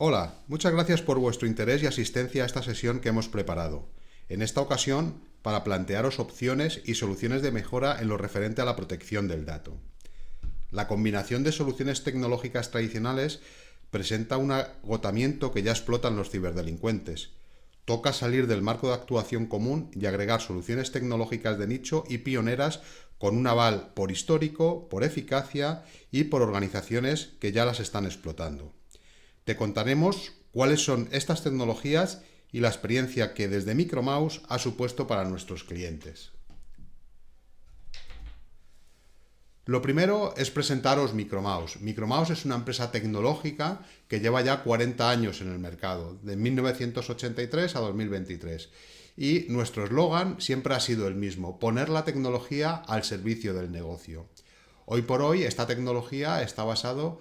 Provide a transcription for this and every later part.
Hola, muchas gracias por vuestro interés y asistencia a esta sesión que hemos preparado. En esta ocasión, para plantearos opciones y soluciones de mejora en lo referente a la protección del dato. La combinación de soluciones tecnológicas tradicionales presenta un agotamiento que ya explotan los ciberdelincuentes. Toca salir del marco de actuación común y agregar soluciones tecnológicas de nicho y pioneras con un aval por histórico, por eficacia y por organizaciones que ya las están explotando. Te contaremos cuáles son estas tecnologías y la experiencia que desde Micromouse ha supuesto para nuestros clientes. Lo primero es presentaros Micromouse. Micromouse es una empresa tecnológica que lleva ya 40 años en el mercado, de 1983 a 2023. Y nuestro eslogan siempre ha sido el mismo: poner la tecnología al servicio del negocio. Hoy por hoy esta tecnología está basada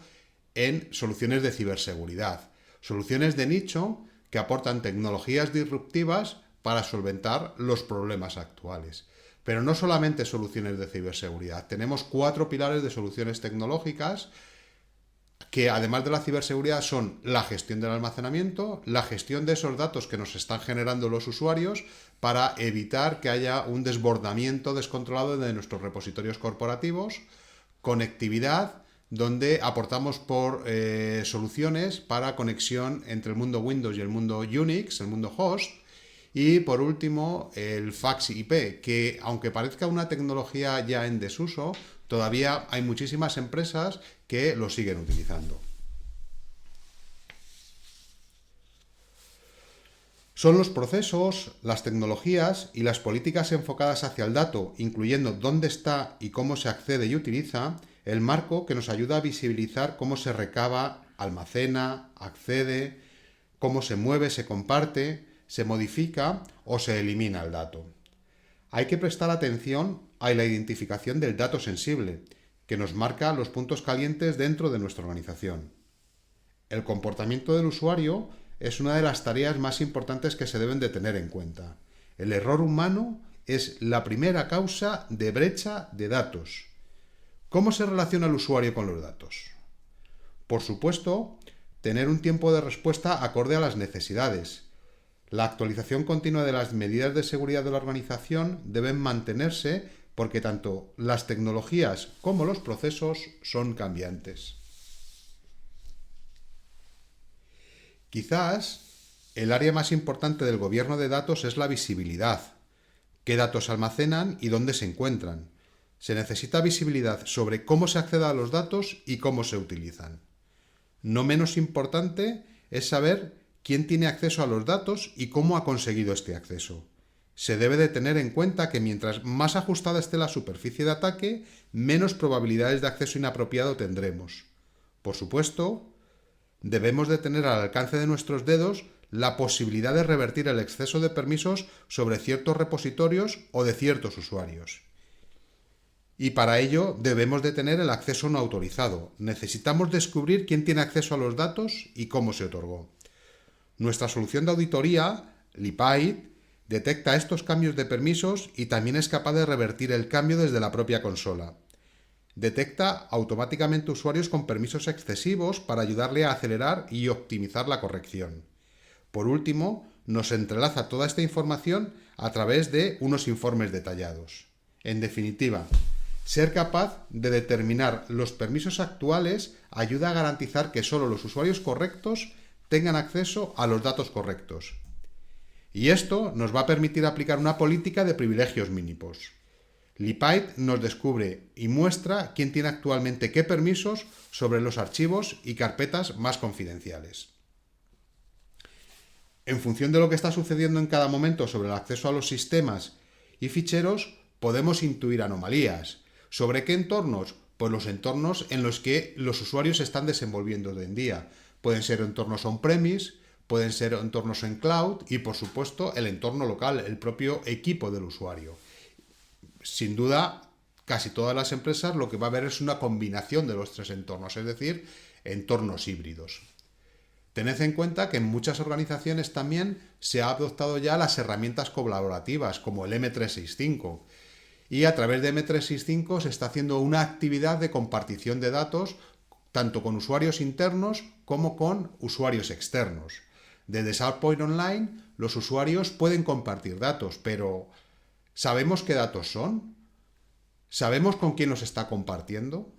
en soluciones de ciberseguridad, soluciones de nicho que aportan tecnologías disruptivas para solventar los problemas actuales. Pero no solamente soluciones de ciberseguridad, tenemos 4 pilares de soluciones tecnológicas que, además de la ciberseguridad, son la gestión del almacenamiento, la gestión de esos datos que nos están generando los usuarios para evitar que haya un desbordamiento descontrolado de nuestros repositorios corporativos, conectividad, donde aportamos por soluciones para conexión entre el mundo Windows y el mundo Unix, el mundo host. Y por último, el fax IP, que aunque parezca una tecnología ya en desuso, todavía hay muchísimas empresas que lo siguen utilizando. Son los procesos, las tecnologías y las políticas enfocadas hacia el dato, incluyendo dónde está y cómo se accede y utiliza, el marco que nos ayuda a visibilizar cómo se recaba, almacena, accede, cómo se mueve, se comparte, se modifica o se elimina el dato. Hay que prestar atención a la identificación del dato sensible, que nos marca los puntos calientes dentro de nuestra organización. El comportamiento del usuario es una de las tareas más importantes que se deben de tener en cuenta. El error humano es la primera causa de brecha de datos. ¿Cómo se relaciona el usuario con los datos? Por supuesto, tener un tiempo de respuesta acorde a las necesidades. La actualización continua de las medidas de seguridad de la organización deben mantenerse porque tanto las tecnologías como los procesos son cambiantes. Quizás el área más importante del gobierno de datos es la visibilidad. ¿Qué datos se almacenan y dónde se encuentran? Se necesita visibilidad sobre cómo se accede a los datos y cómo se utilizan. No menos importante es saber quién tiene acceso a los datos y cómo ha conseguido este acceso. Se debe de tener en cuenta que mientras más ajustada esté la superficie de ataque, menos probabilidades de acceso inapropiado tendremos. Por supuesto, debemos de tener al alcance de nuestros dedos la posibilidad de revertir el exceso de permisos sobre ciertos repositorios o de ciertos usuarios. Y para ello debemos de tener el acceso no autorizado. Necesitamos descubrir quién tiene acceso a los datos y cómo se otorgó. Nuestra solución de auditoría, LIPAID, detecta estos cambios de permisos y también es capaz de revertir el cambio desde la propia consola. Detecta automáticamente usuarios con permisos excesivos para ayudarle a acelerar y optimizar la corrección. Por último, nos entrelaza toda esta información a través de unos informes detallados. En definitiva, ser capaz de determinar los permisos actuales ayuda a garantizar que solo los usuarios correctos tengan acceso a los datos correctos. Y esto nos va a permitir aplicar una política de privilegios mínimos. LIPAID nos descubre y muestra quién tiene actualmente qué permisos sobre los archivos y carpetas más confidenciales. En función de lo que está sucediendo en cada momento sobre el acceso a los sistemas y ficheros, podemos intuir anomalías. ¿Sobre qué entornos? Pues los entornos en los que los usuarios se están desenvolviendo hoy en día. Pueden ser entornos on-premise, pueden ser entornos en cloud y, por supuesto, el entorno local, el propio equipo del usuario. Sin duda, casi todas las empresas lo que va a haber es una combinación de los 3 entornos, es decir, entornos híbridos. Tened en cuenta que en muchas organizaciones también se ha adoptado ya las herramientas colaborativas como el M365 y a través de M365 se está haciendo una actividad de compartición de datos tanto con usuarios internos como con usuarios externos. Desde SharePoint Online, los usuarios pueden compartir datos, pero ¿sabemos qué datos son? ¿Sabemos con quién los está compartiendo?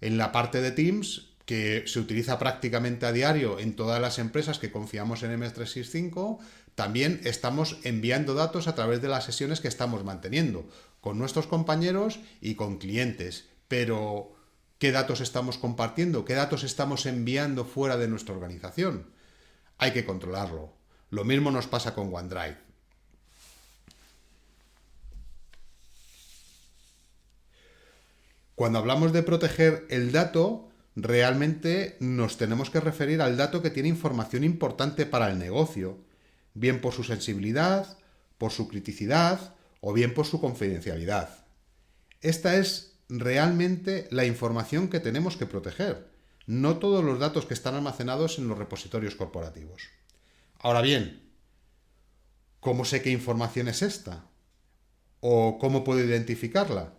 En la parte de Teams, que se utiliza prácticamente a diario en todas las empresas que confiamos en M365, también estamos enviando datos a través de las sesiones que estamos manteniendo con nuestros compañeros y con clientes. Pero, ¿qué datos estamos compartiendo? ¿Qué datos estamos enviando fuera de nuestra organización? Hay que controlarlo. Lo mismo nos pasa con OneDrive. Cuando hablamos de proteger el dato, realmente nos tenemos que referir al dato que tiene información importante para el negocio, bien por su sensibilidad, por su criticidad o bien por su confidencialidad. Esta es realmente la información que tenemos que proteger, no todos los datos que están almacenados en los repositorios corporativos. Ahora bien, ¿cómo sé qué información es esta? ¿O cómo puedo identificarla?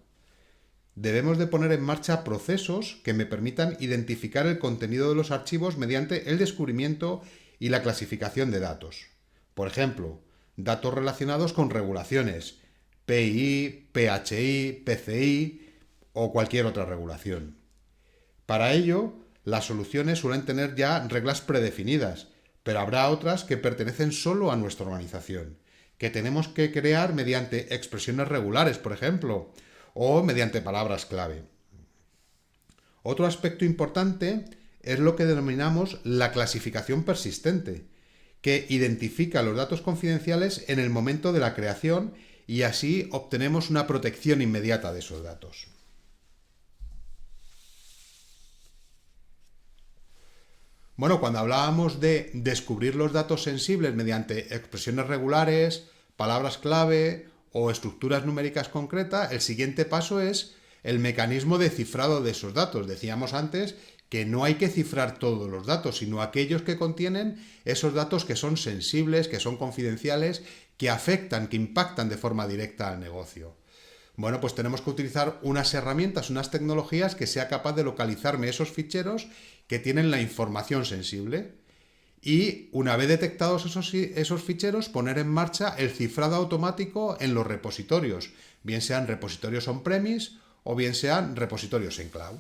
Debemos de poner en marcha procesos que me permitan identificar el contenido de los archivos mediante el descubrimiento y la clasificación de datos. Por ejemplo, datos relacionados con regulaciones, PII, PHI, PCI o cualquier otra regulación. Para ello, las soluciones suelen tener ya reglas predefinidas, pero habrá otras que pertenecen solo a nuestra organización, que tenemos que crear mediante expresiones regulares, por ejemplo, o mediante palabras clave. Otro aspecto importante es lo que denominamos la clasificación persistente, que identifica los datos confidenciales en el momento de la creación y así obtenemos una protección inmediata de esos datos. Bueno, cuando hablábamos de descubrir los datos sensibles mediante expresiones regulares, palabras clave o estructuras numéricas concretas, el siguiente paso es el mecanismo de cifrado de esos datos. Decíamos antes que no hay que cifrar todos los datos, sino aquellos que contienen esos datos que son sensibles, que son confidenciales, que afectan, que impactan de forma directa al negocio. Bueno, pues tenemos que utilizar unas herramientas, unas tecnologías que sea capaz de localizarme esos ficheros que tienen la información sensible. Y una vez detectados esos ficheros, poner en marcha el cifrado automático en los repositorios, bien sean repositorios on-premise o bien sean repositorios en cloud.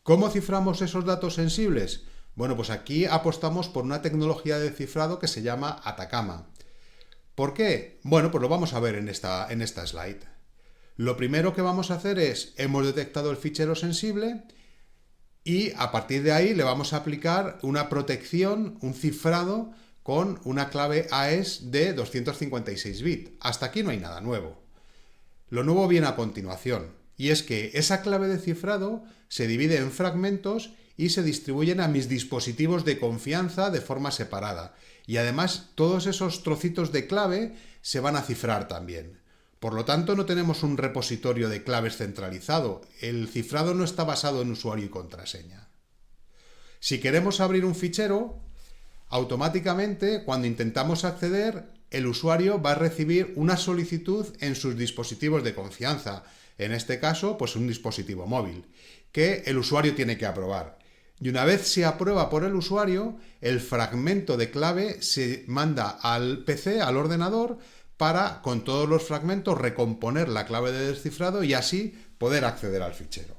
¿Cómo ciframos esos datos sensibles? Bueno, pues aquí apostamos por una tecnología de cifrado que se llama Atacama. ¿Por qué? Bueno, pues lo vamos a ver en esta slide. Lo primero que vamos a hacer es, hemos detectado el fichero sensible y a partir de ahí le vamos a aplicar una protección, un cifrado con una clave AES de 256 bits. Hasta aquí no hay nada nuevo. Lo nuevo viene a continuación, y es que esa clave de cifrado se divide en fragmentos y se distribuyen a mis dispositivos de confianza de forma separada. Y además todos esos trocitos de clave se van a cifrar también. Por lo tanto, no tenemos un repositorio de claves centralizado. El cifrado no está basado en usuario y contraseña. Si queremos abrir un fichero, automáticamente, cuando intentamos acceder, el usuario va a recibir una solicitud en sus dispositivos de confianza. En este caso, pues un dispositivo móvil, que el usuario tiene que aprobar. Y una vez se aprueba por el usuario, el fragmento de clave se manda al PC, al ordenador, para, con todos los fragmentos, recomponer la clave de descifrado y así poder acceder al fichero.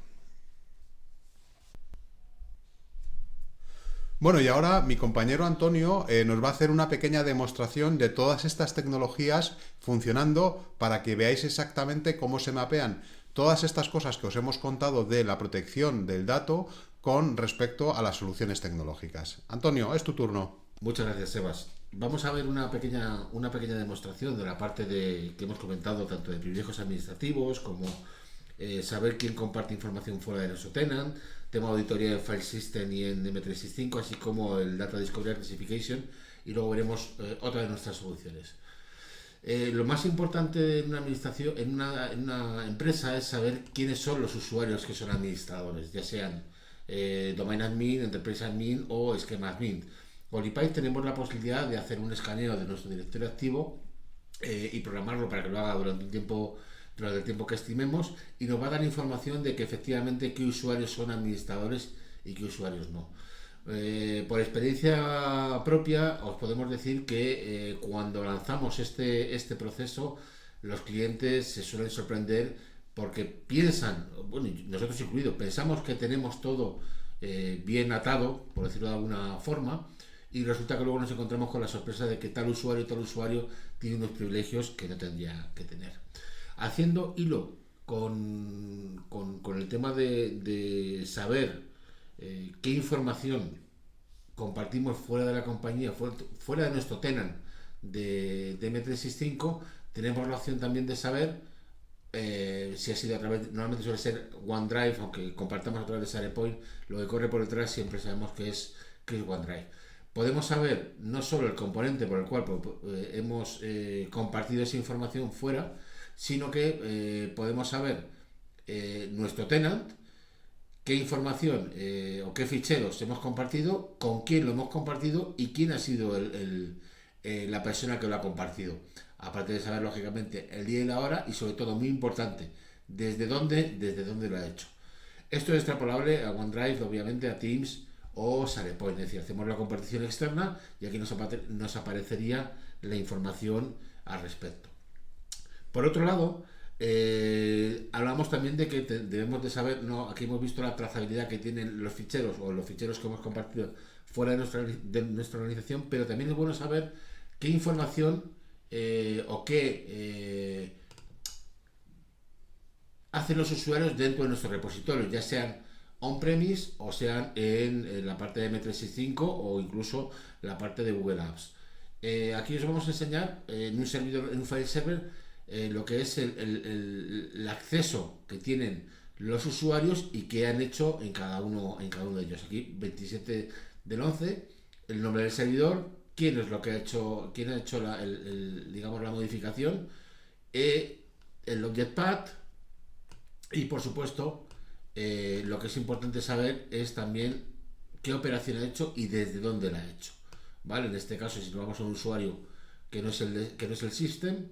Bueno, y ahora mi compañero Antonio nos va a hacer una pequeña demostración de todas estas tecnologías funcionando para que veáis exactamente cómo se mapean todas estas cosas que os hemos contado de la protección del dato con respecto a las soluciones tecnológicas. Antonio, es tu turno. Muchas gracias, Sebas. Vamos a ver una pequeña demostración de la parte que hemos comentado, tanto de privilegios administrativos como saber quién comparte información fuera de nuestro tenant, tema de auditoría de File System y en M365, así como el Data Discovery and Classification, y luego veremos otra de nuestras soluciones. Lo más importante en una administración, en una empresa, es saber quiénes son los usuarios que son administradores, ya sean Domain Admin, Enterprise Admin o Esquema Admin. Con Lipipe tenemos la posibilidad de hacer un escaneo de nuestro directorio activo y programarlo para que lo haga durante un tiempo durante el tiempo que estimemos, y nos va a dar información de que efectivamente qué usuarios son administradores y qué usuarios no. Por experiencia propia os podemos decir que cuando lanzamos este proceso, los clientes se suelen sorprender porque piensan, bueno, nosotros incluidos, pensamos que tenemos todo bien atado, por decirlo de alguna forma, y resulta que luego nos encontramos con la sorpresa de que tal usuario tiene unos privilegios que no tendría que tener. Haciendo hilo con el tema de saber qué información compartimos fuera de la compañía, fuera de nuestro tenant de M365, tenemos la opción también de saber si ha sido a través, normalmente suele ser OneDrive, aunque compartamos a través de SharePoint, lo que corre por detrás siempre sabemos que es OneDrive. Podemos saber no solo el componente por el cual hemos compartido esa información fuera, sino que podemos saber nuestro tenant, qué información o qué ficheros hemos compartido, con quién lo hemos compartido y quién ha sido la persona que lo ha compartido. Aparte de saber, lógicamente, el día y la hora y, sobre todo, muy importante, desde dónde lo ha hecho. Esto es extrapolable a OneDrive, obviamente, a Teams o SharePoint. Es decir, hacemos la compartición externa y aquí nos aparecería la información al respecto. Por otro lado, hablamos también de que debemos de saber, no, aquí hemos visto la trazabilidad que tienen los ficheros o los ficheros que hemos compartido fuera de nuestra organización, pero también es bueno saber qué información o qué hacen los usuarios dentro de nuestros repositorios, ya sean on-premise o sean en la parte de M365 o incluso la parte de Google Apps. Aquí os vamos a enseñar en un servidor, en un file server, lo que es el acceso que tienen los usuarios y qué han hecho en cada uno de ellos. Aquí 27 del 11, el nombre del servidor, quién es lo que ha hecho, quién ha hecho digamos, la modificación, el object path y, por supuesto, lo que es importante saber es también qué operación ha hecho y desde dónde la ha hecho. ¿Vale? En este caso, si nos vamos a un usuario que no es el system,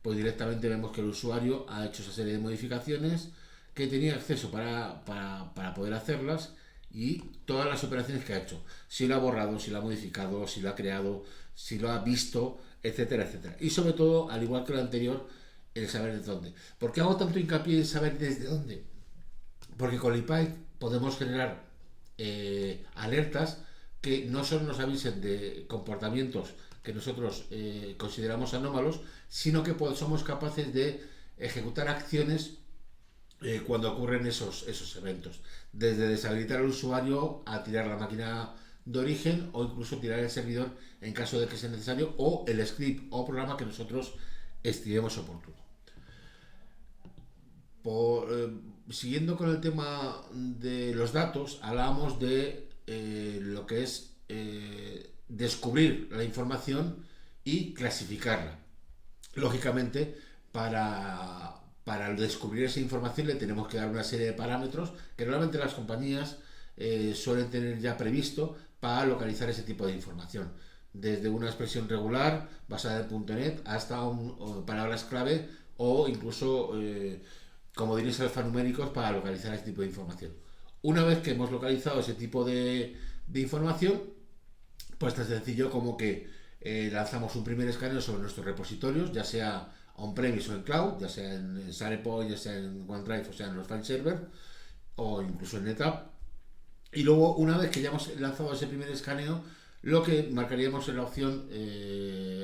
pues directamente vemos que el usuario ha hecho esa serie de modificaciones, que tenía acceso para poder hacerlas y todas las operaciones que ha hecho. Si lo ha borrado, si lo ha modificado, si lo ha creado, si lo ha visto, etcétera, etcétera. Y sobre todo, al igual que lo anterior, el saber desde dónde. ¿Por qué hago tanto hincapié en saber desde dónde? Porque con Lipipe podemos generar alertas que no solo nos avisen de comportamientos que nosotros consideramos anómalos, sino que somos capaces de ejecutar acciones cuando ocurren esos eventos. Desde deshabilitar al usuario a tirar la máquina de origen o incluso tirar el servidor en caso de que sea necesario, o el script o programa que nosotros estimemos oportuno. Siguiendo con el tema de los datos, hablábamos de lo que es descubrir la información y clasificarla. Lógicamente, para descubrir esa información le tenemos que dar una serie de parámetros que normalmente las compañías suelen tener ya previsto para localizar ese tipo de información. Desde una expresión regular basada en .NET hasta palabras clave o incluso comodines alfanuméricos para localizar ese tipo de información. Una vez que hemos localizado ese tipo de información, pues tan sencillo como que lanzamos un primer escaneo sobre nuestros repositorios, ya sea on-premise o en cloud, ya sea en SharePoint, ya sea en OneDrive o sea en los file server o incluso en NetApp. Y luego, una vez que ya hemos lanzado ese primer escaneo, lo que marcaríamos es la opción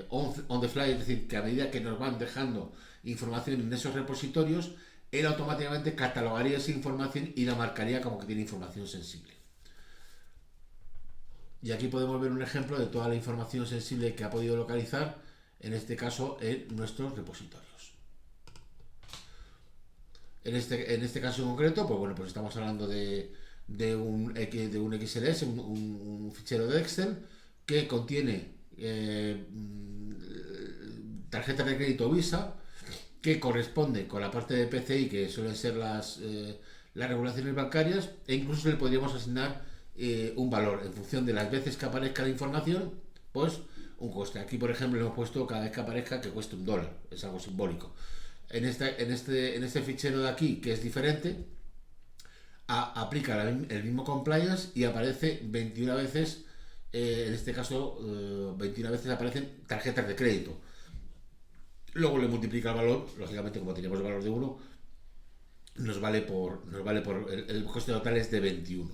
on the fly, es decir, que a medida que nos van dejando información en esos repositorios, él automáticamente catalogaría esa información y la marcaría como que tiene información sensible. Y aquí podemos ver un ejemplo de toda la información sensible que ha podido localizar, en este caso en nuestros repositorios. En este caso en concreto, pues bueno, pues estamos hablando de un XLS, un fichero de Excel que contiene tarjetas de crédito Visa, que corresponde con la parte de PCI, que suelen ser las regulaciones bancarias, e incluso le podríamos asignar un valor en función de las veces que aparezca la información, pues un coste. Aquí, por ejemplo, hemos puesto cada vez que aparezca que cueste $1, es algo simbólico. en este fichero de aquí, que es diferente, aplica el mismo compliance y aparece 21 veces, en este caso, 21 veces aparecen tarjetas de crédito. Luego le multiplica el valor, lógicamente como tenemos el valor de 1, nos vale por el coste total es de 21.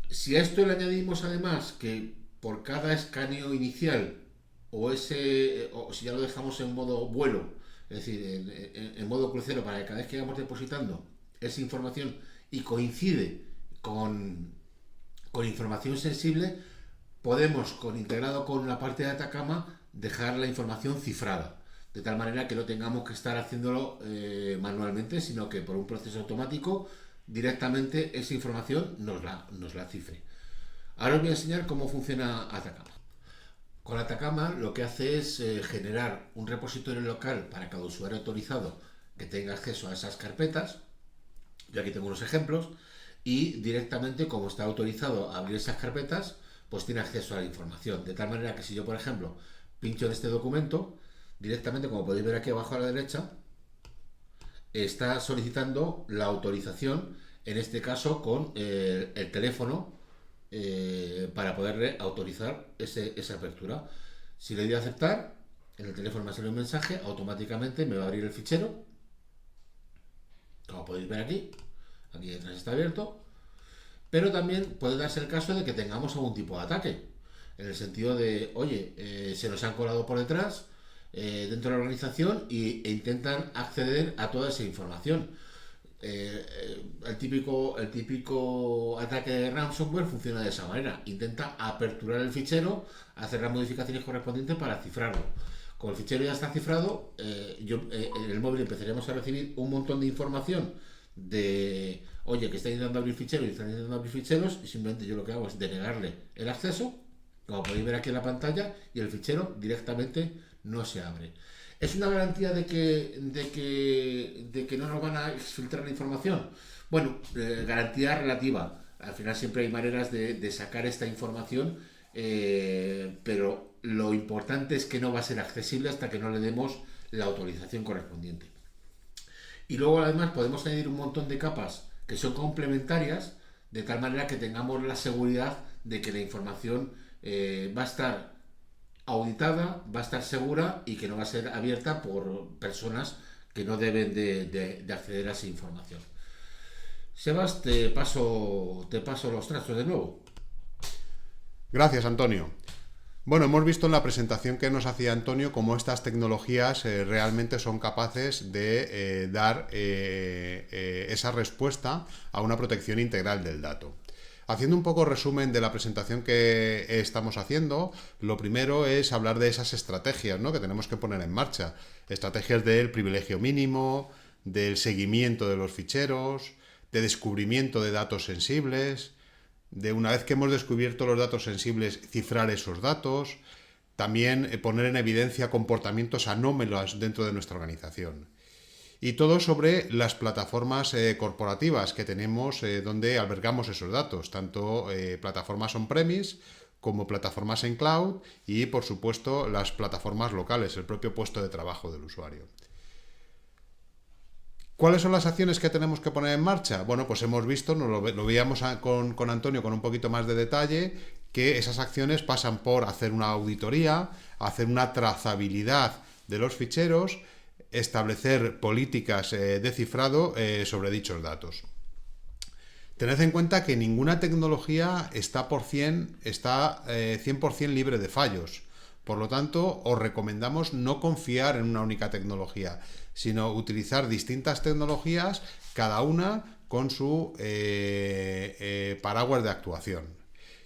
Si a esto le añadimos además que por cada escaneo inicial o si ya lo dejamos en modo vuelo, es decir, en modo crucero, para que cada vez que vamos depositando esa información y coincide con información sensible, podemos, integrado con la parte de Atacama, dejar la información cifrada, de tal manera que no tengamos que estar haciéndolo manualmente, sino que por un proceso automático directamente esa información nos la cifre. Ahora os voy a enseñar cómo funciona Atacama. Con Atacama lo que hace es generar un repositorio local para cada usuario autorizado que tenga acceso a esas carpetas. Yo aquí tengo unos ejemplos y directamente, como está autorizado a abrir esas carpetas, pues tiene acceso a la información. De tal manera que si yo, por ejemplo, pincho en este documento, directamente, como podéis ver aquí abajo a la derecha, está solicitando la autorización, en este caso con el teléfono, para poderle autorizar esa apertura. Si le doy a aceptar, en el teléfono me sale un mensaje, automáticamente me va a abrir el fichero. Como podéis ver aquí detrás está abierto, pero también puede darse el caso de que tengamos algún tipo de ataque, en el sentido de, oye, se nos han colado por detrás dentro de la organización e intentan acceder a toda esa información. El típico ataque de ransomware funciona de esa manera: intenta aperturar el fichero, hacer las modificaciones correspondientes para cifrarlo. Como el fichero ya está cifrado, en el móvil empezaremos a recibir un montón de información de, oye, que está intentando abrir ficheros y están intentando abrir ficheros, y simplemente yo lo que hago es denegarle el acceso, como podéis ver aquí en la pantalla, y el fichero directamente no se abre. ¿Es una garantía de que no nos van a filtrar la información? Bueno, garantía relativa. Al final siempre hay maneras de sacar esta información, pero lo importante es que no va a ser accesible hasta que no le demos la autorización correspondiente. Y luego además podemos añadir un montón de capas que son complementarias, de tal manera que tengamos la seguridad de que la información va a estar auditada, va a estar segura y que no va a ser abierta por personas que no deben de acceder a esa información. Sebas, te paso los trazos de nuevo. Gracias, Antonio. Bueno, hemos visto en la presentación que nos hacía Antonio cómo estas tecnologías realmente son capaces de dar esa respuesta a una protección integral del dato. Haciendo un poco resumen de la presentación que estamos haciendo, lo primero es hablar de esas estrategias, ¿no?, que tenemos que poner en marcha. Estrategias del privilegio mínimo, del seguimiento de los ficheros, de descubrimiento de datos sensibles, de, una vez que hemos descubierto los datos sensibles, cifrar esos datos, también poner en evidencia comportamientos anómalos dentro de nuestra organización. Y todo sobre las plataformas corporativas que tenemos donde albergamos esos datos, tanto plataformas on-premise como plataformas en cloud y, por supuesto, las plataformas locales, el propio puesto de trabajo del usuario. ¿Cuáles son las acciones que tenemos que poner en marcha? Bueno, pues hemos visto, lo veíamos con Antonio con un poquito más de detalle, que esas acciones pasan por hacer una auditoría, hacer una trazabilidad de los ficheros, establecer políticas de cifrado sobre dichos datos. Tened en cuenta que ninguna tecnología está 100% libre de fallos. Por lo tanto, os recomendamos no confiar en una única tecnología, sino utilizar distintas tecnologías, cada una con su paraguas de actuación.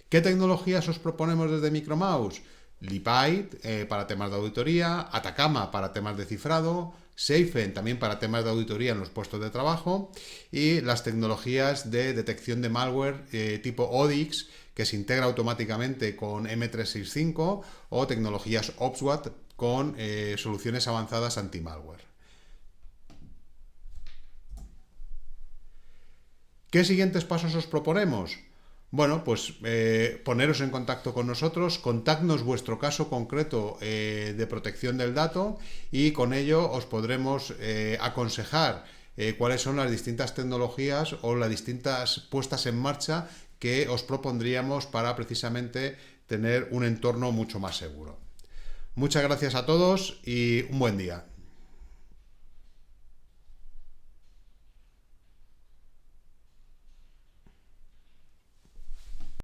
¿Qué tecnologías os proponemos desde Micromouse? Lipaid para temas de auditoría, Atacama para temas de cifrado, Safen también para temas de auditoría en los puestos de trabajo, y las tecnologías de detección de malware tipo ODIX, que se integra automáticamente con M365, o tecnologías OPSWAT con soluciones avanzadas anti-malware. ¿Qué siguientes pasos os proponemos? Bueno, pues poneros en contacto con nosotros, contadnos vuestro caso concreto de protección del dato y con ello os podremos aconsejar cuáles son las distintas tecnologías o las distintas puestas en marcha que os propondríamos para precisamente tener un entorno mucho más seguro. Muchas gracias a todos y un buen día.